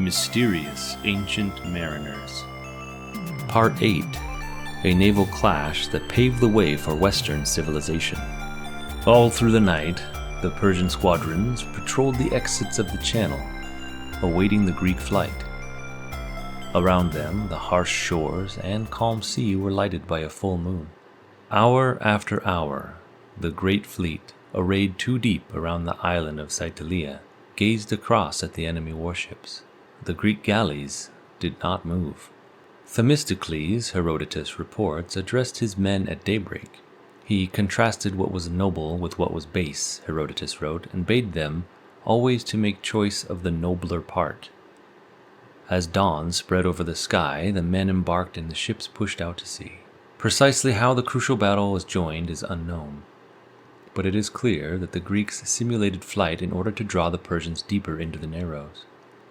Mysterious Ancient Mariners. Part 8. A naval clash that paved the way for Western civilization. All through the night, the Persian squadrons patrolled the exits of the channel, awaiting the Greek flight. Around them, the harsh shores and calm sea were lighted by a full moon. Hour after hour, the great fleet, arrayed two deep around the island of Psytalia, gazed across at the enemy warships. The Greek galleys did not move. Themistocles, Herodotus reports, addressed his men at daybreak. He contrasted what was noble with what was base, Herodotus wrote, and bade them always to make choice of the nobler part. As dawn spread over the sky, the men embarked and the ships pushed out to sea. Precisely how the crucial battle was joined is unknown, but it is clear that the Greeks simulated flight in order to draw the Persians deeper into the narrows.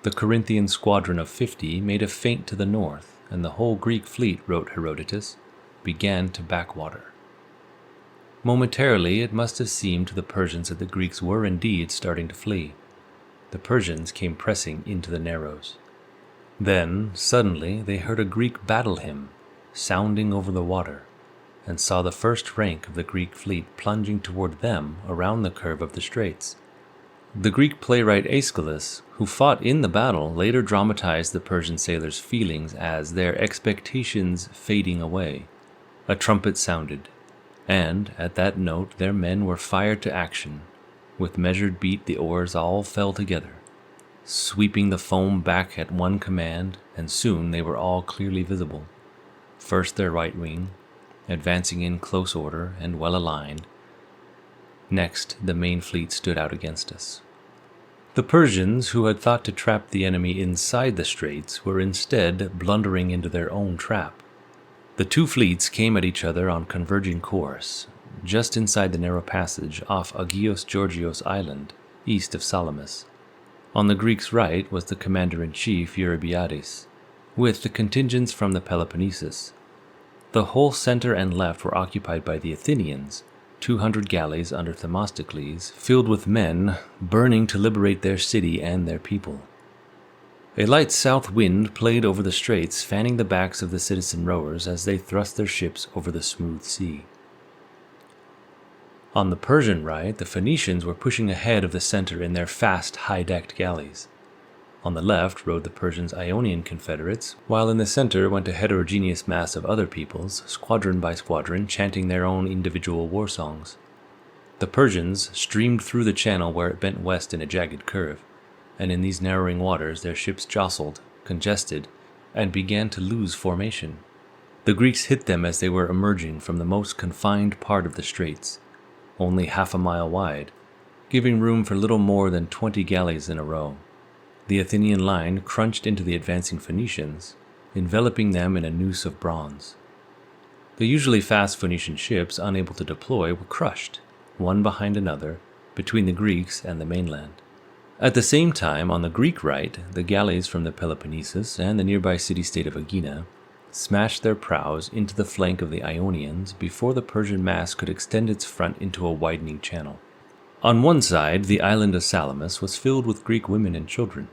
The Corinthian squadron of 50 made a feint to the north, and the whole Greek fleet, wrote Herodotus, began to backwater. Momentarily, it must have seemed to the Persians that the Greeks were indeed starting to flee. The Persians came pressing into the narrows. Then, suddenly, they heard a Greek battle hymn sounding over the water, and saw the first rank of the Greek fleet plunging toward them around the curve of the straits. The Greek playwright Aeschylus, who fought in the battle, later dramatized the Persian sailors' feelings as their expectations fading away. A trumpet sounded, and at that note their men were fired to action. With measured beat the oars all fell together, sweeping the foam back at one command, and soon they were all clearly visible. First their right wing, advancing in close order and well aligned. Next, the main fleet stood out against us. The Persians, who had thought to trap the enemy inside the straits, were instead blundering into their own trap. The two fleets came at each other on converging course, just inside the narrow passage off Agios Georgios Island, east of Salamis. On the Greeks' right was the commander-in-chief Eurybiades, with the contingents from the Peloponnesus. The whole center and left were occupied by the Athenians, 200 galleys under Themistocles, filled with men burning to liberate their city and their people. A light south wind played over the straits, fanning the backs of the citizen rowers as they thrust their ships over the smooth sea. On the Persian right, the Phoenicians were pushing ahead of the center in their fast, high-decked galleys. On the left rode the Persians' Ionian confederates, while in the center went a heterogeneous mass of other peoples, squadron by squadron, chanting their own individual war songs. The Persians streamed through the channel where it bent west in a jagged curve, and in these narrowing waters their ships jostled, congested, and began to lose formation. The Greeks hit them as they were emerging from the most confined part of the straits, only half a mile wide, giving room for little more than 20 galleys in a row. The Athenian line crunched into the advancing Phoenicians, enveloping them in a noose of bronze. The usually fast Phoenician ships, unable to deploy, were crushed, one behind another, between the Greeks and the mainland. At the same time, on the Greek right, the galleys from the Peloponnesus and the nearby city-state of Aegina smashed their prows into the flank of the Ionians before the Persian mass could extend its front into a widening channel. On one side, the island of Salamis was filled with Greek women and children.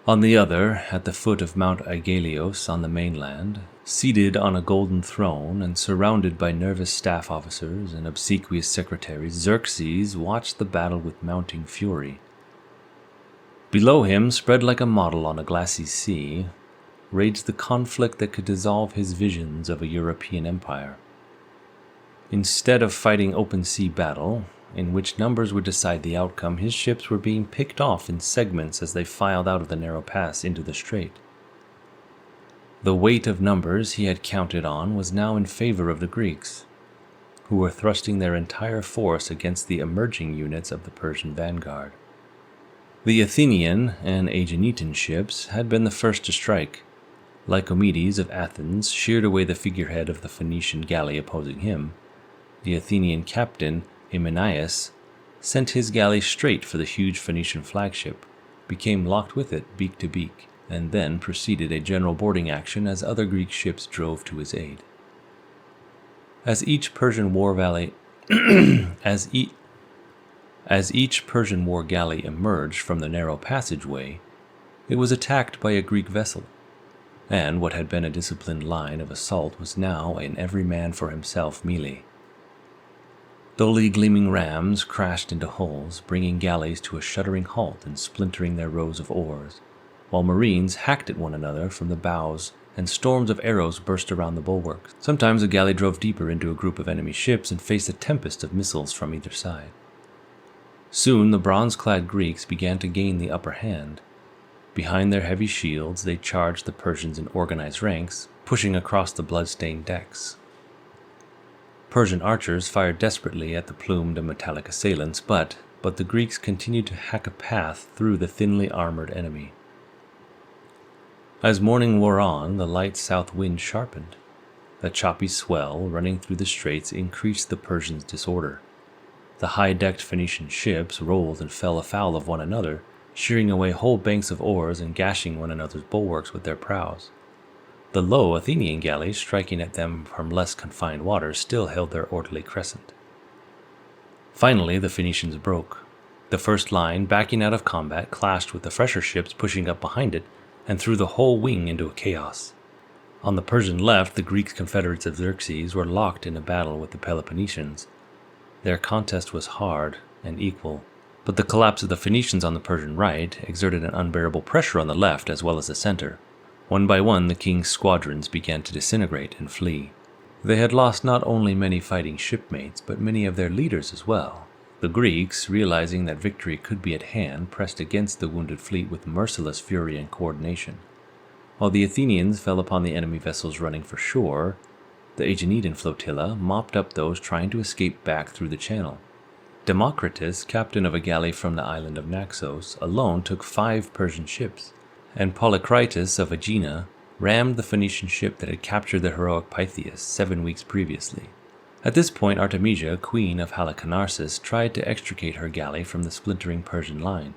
On the other, at the foot of Mount Aigalios on the mainland, seated on a golden throne and surrounded by nervous staff officers and obsequious secretaries, Xerxes watched the battle with mounting fury. Below him, spread like a model on a glassy sea, raged the conflict that could dissolve his visions of a European empire. Instead of fighting open sea battle, in which numbers would decide the outcome, his ships were being picked off in segments as they filed out of the narrow pass into the strait. The weight of numbers he had counted on was now in favor of the Greeks, who were thrusting their entire force against the emerging units of the Persian vanguard. The Athenian and Aeginetan ships had been the first to strike. Lycomedes of Athens sheared away the figurehead of the Phoenician galley opposing him. The Athenian captain, Hymenaeus, sent his galley straight for the huge Phoenician flagship, became locked with it beak to beak, and then proceeded a general boarding action as other Greek ships drove to his aid. As each Persian war galley emerged from the narrow passageway, It was attacked by a Greek vessel, and what had been a disciplined line of assault was now an every-man-for-himself melee. Dully gleaming rams crashed into hulls, bringing galleys to a shuddering halt and splintering their rows of oars, while marines hacked at one another from the bows and storms of arrows burst around the bulwarks. Sometimes a galley drove deeper into a group of enemy ships and faced a tempest of missiles from either side. Soon the bronze-clad Greeks began to gain the upper hand. Behind their heavy shields, they charged the Persians in organized ranks, pushing across the blood-stained decks. Persian archers fired desperately at the plumed and metallic assailants, but the Greeks continued to hack a path through the thinly armored enemy. As morning wore on, the light south wind sharpened. The choppy swell running through the straits increased the Persians' disorder. The high-decked Phoenician ships rolled and fell afoul of one another, shearing away whole banks of oars and gashing one another's bulwarks with their prows. The low Athenian galleys, striking at them from less confined waters, still held their orderly crescent. Finally, the Phoenicians broke. The first line, backing out of combat, clashed with the fresher ships pushing up behind it, and threw the whole wing into a chaos. On the Persian left, the Greek confederates of Xerxes were locked in a battle with the Peloponnesians. Their contest was hard and equal, but the collapse of the Phoenicians on the Persian right exerted an unbearable pressure on the left as well as the center. One by one, the king's squadrons began to disintegrate and flee. They had lost not only many fighting shipmates, but many of their leaders as well. The Greeks, realizing that victory could be at hand, pressed against the wounded fleet with merciless fury and coordination. While the Athenians fell upon the enemy vessels running for shore, the Aeginetan flotilla mopped up those trying to escape back through the channel. Democritus, captain of a galley from the island of Naxos, alone took 5 Persian ships, and Polycritus of Aegina rammed the Phoenician ship that had captured the heroic Pythias 7 weeks previously. At this point, Artemisia, queen of Halicarnassus, tried to extricate her galley from the splintering Persian line.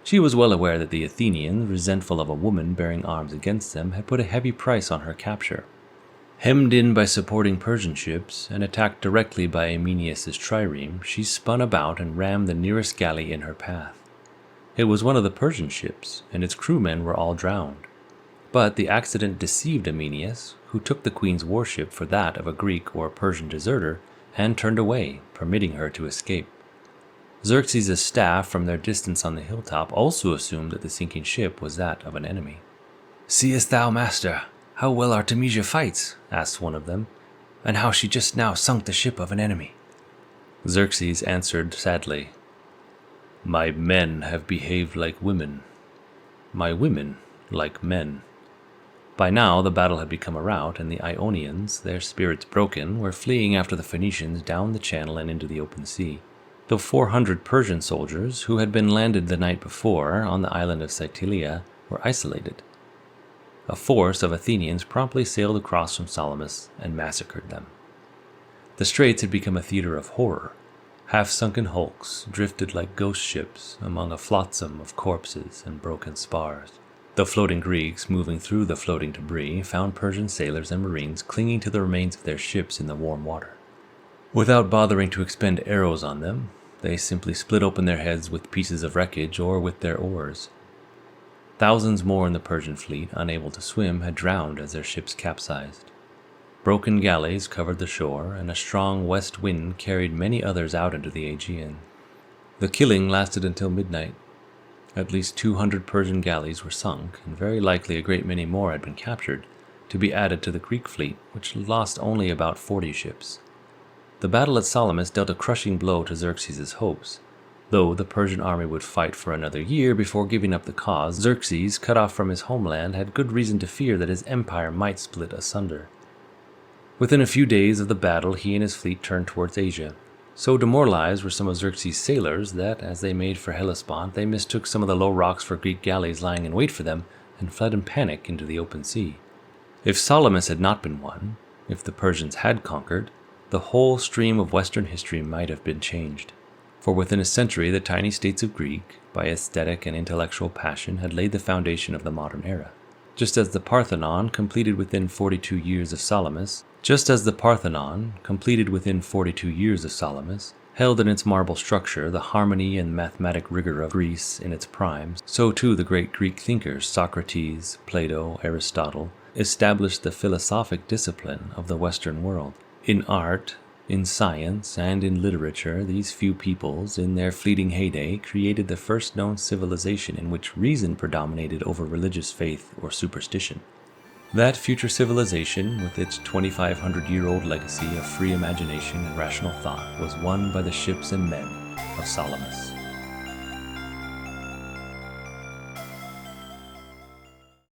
She was well aware that the Athenians, resentful of a woman bearing arms against them, had put a heavy price on her capture. Hemmed in by supporting Persian ships and attacked directly by Aemenius' trireme, she spun about and rammed the nearest galley in her path. It was one of the Persian ships, and its crewmen were all drowned. But the accident deceived Aemenius, who took the queen's warship for that of a Greek or Persian deserter, and turned away, permitting her to escape. Xerxes' staff, from their distance on the hilltop, also assumed that the sinking ship was that of an enemy. "Seest thou, master, how well Artemisia fights?" asked one of them, "and how she just now sunk the ship of an enemy." Xerxes answered sadly, "My men have behaved like women, my women like men." By now the battle had become a rout, and the Ionians, their spirits broken, were fleeing after the Phoenicians down the channel and into the open sea. The 400 Persian soldiers, who had been landed the night before on the island of Psytalia, were isolated. A force of Athenians promptly sailed across from Salamis and massacred them. The straits had become a theater of horror. Half-sunken hulks drifted like ghost ships among a flotsam of corpses and broken spars. The floating Greeks, moving through the floating debris, found Persian sailors and marines clinging to the remains of their ships in the warm water. Without bothering to expend arrows on them, they simply split open their heads with pieces of wreckage or with their oars. Thousands more in the Persian fleet, unable to swim, had drowned as their ships capsized. Broken galleys covered the shore, and a strong west wind carried many others out into the Aegean. The killing lasted until midnight. At least 200 Persian galleys were sunk, and very likely a great many more had been captured, to be added to the Greek fleet, which lost only about 40 ships. The battle at Salamis dealt a crushing blow to Xerxes' hopes. Though the Persian army would fight for another year before giving up the cause, Xerxes, cut off from his homeland, had good reason to fear that his empire might split asunder. Within a few days of the battle, he and his fleet turned towards Asia. So demoralized were some of Xerxes' sailors that, as they made for Hellespont, they mistook some of the low rocks for Greek galleys lying in wait for them, and fled in panic into the open sea. If Salamis had not been won, if the Persians had conquered, the whole stream of Western history might have been changed. For within a century, the tiny states of Greek, by aesthetic and intellectual passion, had laid the foundation of the modern era. Just as the Parthenon, completed within 42 years of Salamis, Held in its marble structure, the harmony and mathematic rigor of Greece in its prime, so too the great Greek thinkers Socrates, Plato, Aristotle established the philosophic discipline of the Western world. In art, in science, and in literature, these few peoples, in their fleeting heyday, created the first known civilization in which reason predominated over religious faith or superstition. That future civilization, with its 2,500-year-old legacy of free imagination and rational thought, was won by the ships and men of Salamis.